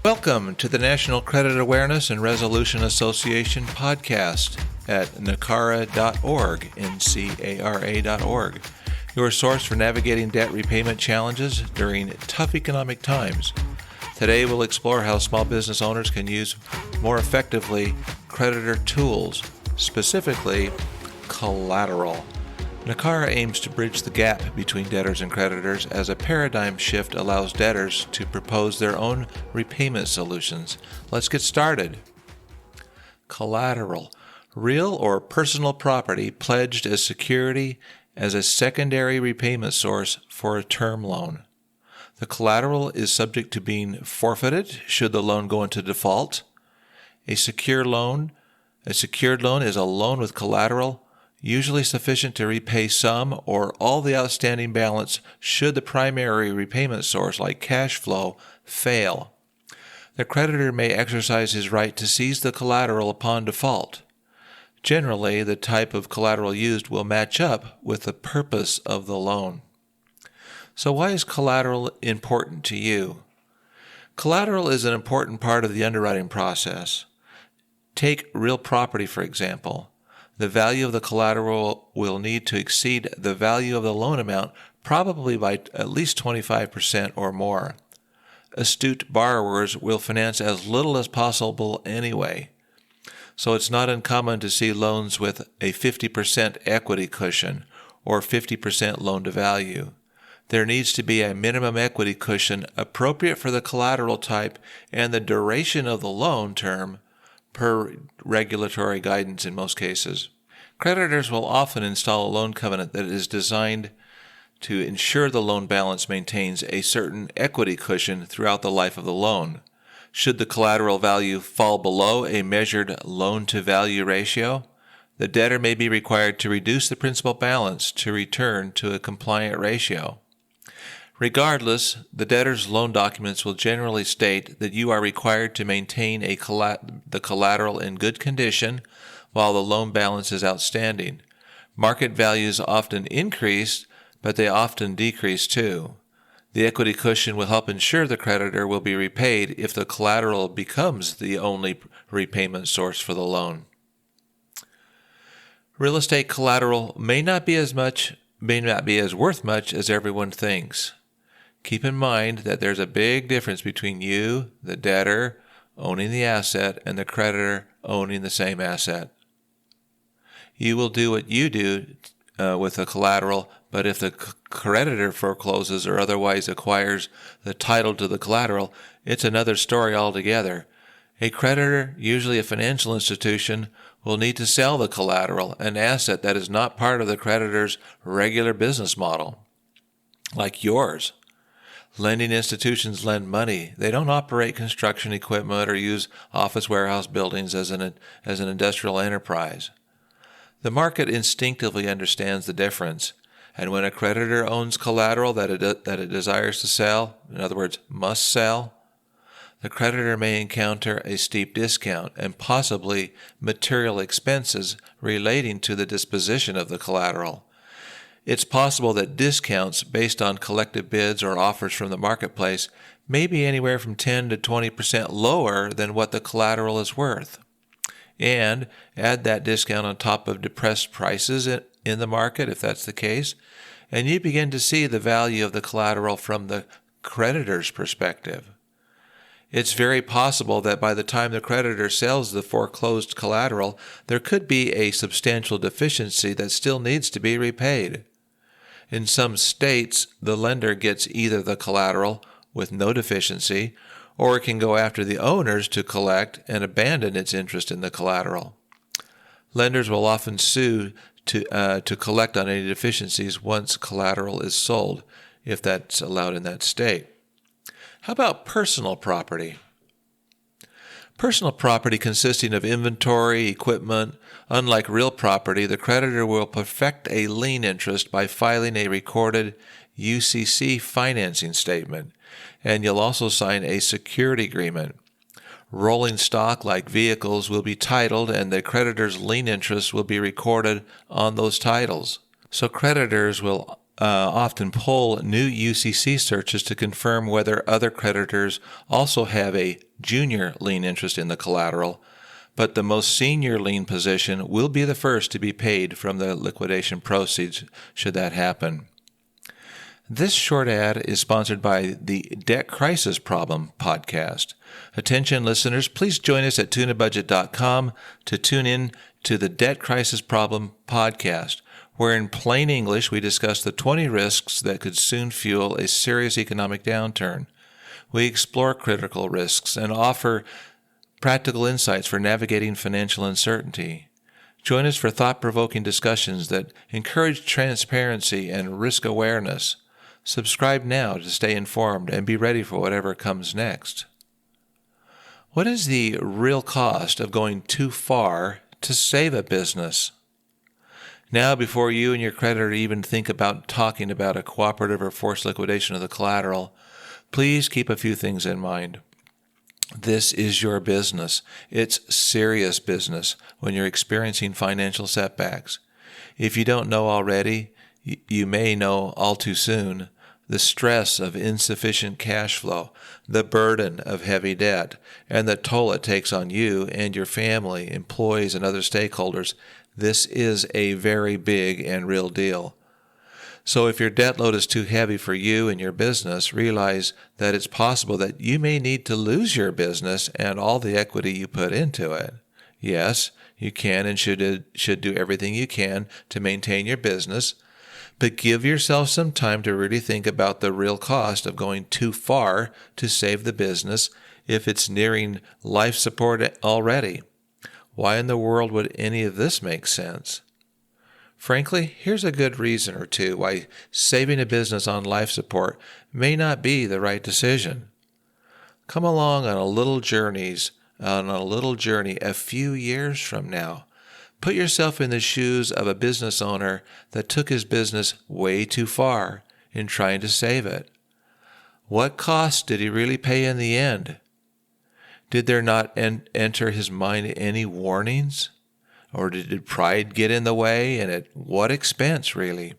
Welcome to the National Credit Awareness and Resolution Association podcast at NCARA.org, NCARA.org, your source for navigating debt repayment challenges during tough economic times. Today we'll explore how small business owners can use more effectively Creditor Tools, specifically Collateral. NCARA aims to bridge the gap between debtors and creditors as a paradigm shift allows debtors to propose their own repayment solutions. Let's get started. Collateral, real or personal property pledged as security as a secondary repayment source for a term loan. The collateral is subject to being forfeited should the loan go into default. A secured loan is a loan with collateral, usually sufficient to repay some or all the outstanding balance should the primary repayment source, like cash flow, fail. The creditor may exercise his right to seize the collateral upon default. Generally, the type of collateral used will match up with the purpose of the loan. So why is collateral important to you? Collateral is an important part of the underwriting process. Take real property, for example. The value of the collateral will need to exceed the value of the loan amount, probably by at least 25% or more. Astute borrowers will finance as little as possible anyway. So it's not uncommon to see loans with a 50% equity cushion or 50% loan to value. There needs to be a minimum equity cushion appropriate for the collateral type and the duration of the loan term per regulatory guidance in most cases. Creditors will often install a loan covenant that is designed to ensure the loan balance maintains a certain equity cushion throughout the life of the loan. Should the collateral value fall below a measured loan-to-value ratio, the debtor may be required to reduce the principal balance to return to a compliant ratio. Regardless, the debtor's loan documents will generally state that you are required to maintain the collateral in good condition while the loan balance is outstanding. Market values often increase, but they often decrease too. The equity cushion will help ensure the creditor will be repaid if the collateral becomes the only repayment source for the loan. Real estate collateral may not be as worth much as everyone thinks. Keep in mind that there's a big difference between you, the debtor, owning the asset, and the creditor owning the same asset. You will do what you do with the collateral, but if the creditor forecloses or otherwise acquires the title to the collateral, it's another story altogether. A creditor, usually a financial institution, will need to sell the collateral, an asset that is not part of the creditor's regular business model, like yours. Lending institutions lend money. They don't operate construction equipment or use office warehouse buildings as an industrial enterprise. The market instinctively understands the difference, and when a creditor owns collateral that it desires to sell, in other words, must sell, the creditor may encounter a steep discount and possibly material expenses relating to the disposition of the collateral. It's possible that discounts based on collective bids or offers from the marketplace may be anywhere from 10 to 20% lower than what the collateral is worth. And add that discount on top of depressed prices in the market, if that's the case, and you begin to see the value of the collateral from the creditor's perspective. It's very possible that by the time the creditor sells the foreclosed collateral, there could be a substantial deficiency that still needs to be repaid. In some states, the lender gets either the collateral with no deficiency, or it can go after the owners to collect and abandon its interest in the collateral. Lenders will often sue to collect on any deficiencies once collateral is sold, if that's allowed in that state. How about personal property? Personal property consisting of inventory, equipment. Unlike real property, the creditor will perfect a lien interest by filing a recorded UCC financing statement, and you'll also sign a security agreement. Rolling stock like vehicles will be titled, and the creditor's lien interest will be recorded on those titles. So creditors will often pull new UCC searches to confirm whether other creditors also have a junior lien interest in the collateral, but the most senior lien position will be the first to be paid from the liquidation proceeds should that happen. This short ad is sponsored by the Debt Crisis Problem podcast. Attention listeners, please join us at tunabudget.com to tune in to the Debt Crisis Problem podcast, where in plain English we discuss the 20 risks that could soon fuel a serious economic downturn. We explore critical risks and offer practical insights for navigating financial uncertainty. Join us for thought-provoking discussions that encourage transparency and risk awareness. Subscribe now to stay informed and be ready for whatever comes next. What is the real cost of going too far to save a business? Now, before you and your creditor even think about talking about a cooperative or forced liquidation of the collateral, please keep a few things in mind. This is your business. It's serious business when you're experiencing financial setbacks. If you don't know already, you may know all too soon. The stress of insufficient cash flow, the burden of heavy debt, and the toll it takes on you and your family, employees, and other stakeholders, this is a very big and real deal. So if your debt load is too heavy for you and your business, realize that it's possible that you may need to lose your business and all the equity you put into it. Yes, you can and should do everything you can to maintain your business, but give yourself some time to really think about the real cost of going too far to save the business if it's nearing life support already. Why in the world would any of this make sense? Frankly, here's a good reason or two why saving a business on life support may not be the right decision. Come along on a little journey a few years from now. Put yourself in the shoes of a business owner that took his business way too far in trying to save it. What cost did he really pay in the end? Did there not enter his mind any warnings? Or did pride get in the way, and at what expense, really?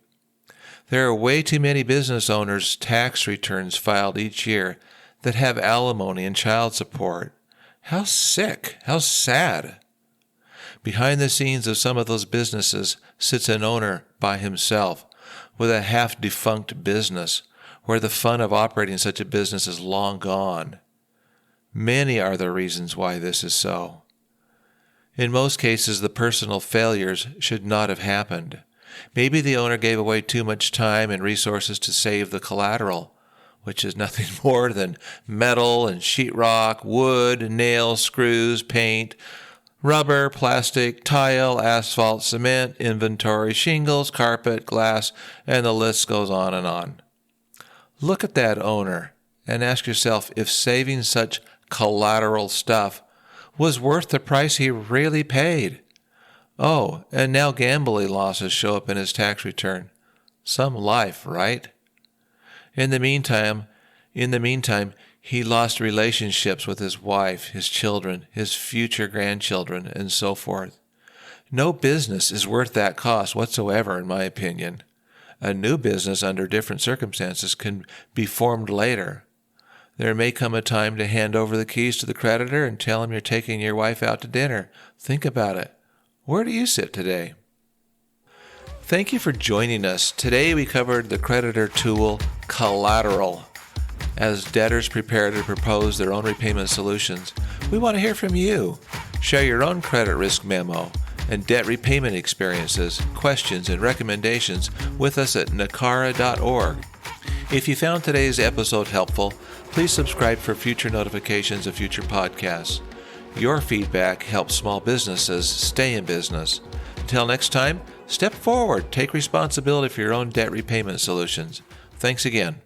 There are way too many business owners' tax returns filed each year that have alimony and child support. How sick, how sad. Behind the scenes of some of those businesses sits an owner by himself with a half-defunct business where the fun of operating such a business is long gone. Many are the reasons why this is so. In most cases, the personal failures should not have happened. Maybe the owner gave away too much time and resources to save the collateral, which is nothing more than metal and sheetrock, wood, nails, screws, paint, rubber, plastic, tile, asphalt, cement, inventory, shingles, carpet, glass, and the list goes on and on. Look at that owner and ask yourself if saving such collateral stuff was worth the price he really paid. Oh, and now gambling losses show up in his tax return. Some life, right? In the meantime, he lost relationships with his wife, his children, his future grandchildren, and so forth. No business is worth that cost whatsoever, in my opinion. A new business under different circumstances can be formed later. There may come a time to hand over the keys to the creditor and tell him you're taking your wife out to dinner. Think about it. Where do you sit today? Thank you for joining us. Today we covered the creditor tool Collateral. As debtors prepare to propose their own repayment solutions, we want to hear from you. Share your own credit risk memo and debt repayment experiences, questions, and recommendations with us at NACARA.org. If you found today's episode helpful, please subscribe for future notifications of future podcasts. Your feedback helps small businesses stay in business. Until next time, step forward, take responsibility for your own debt repayment solutions. Thanks again.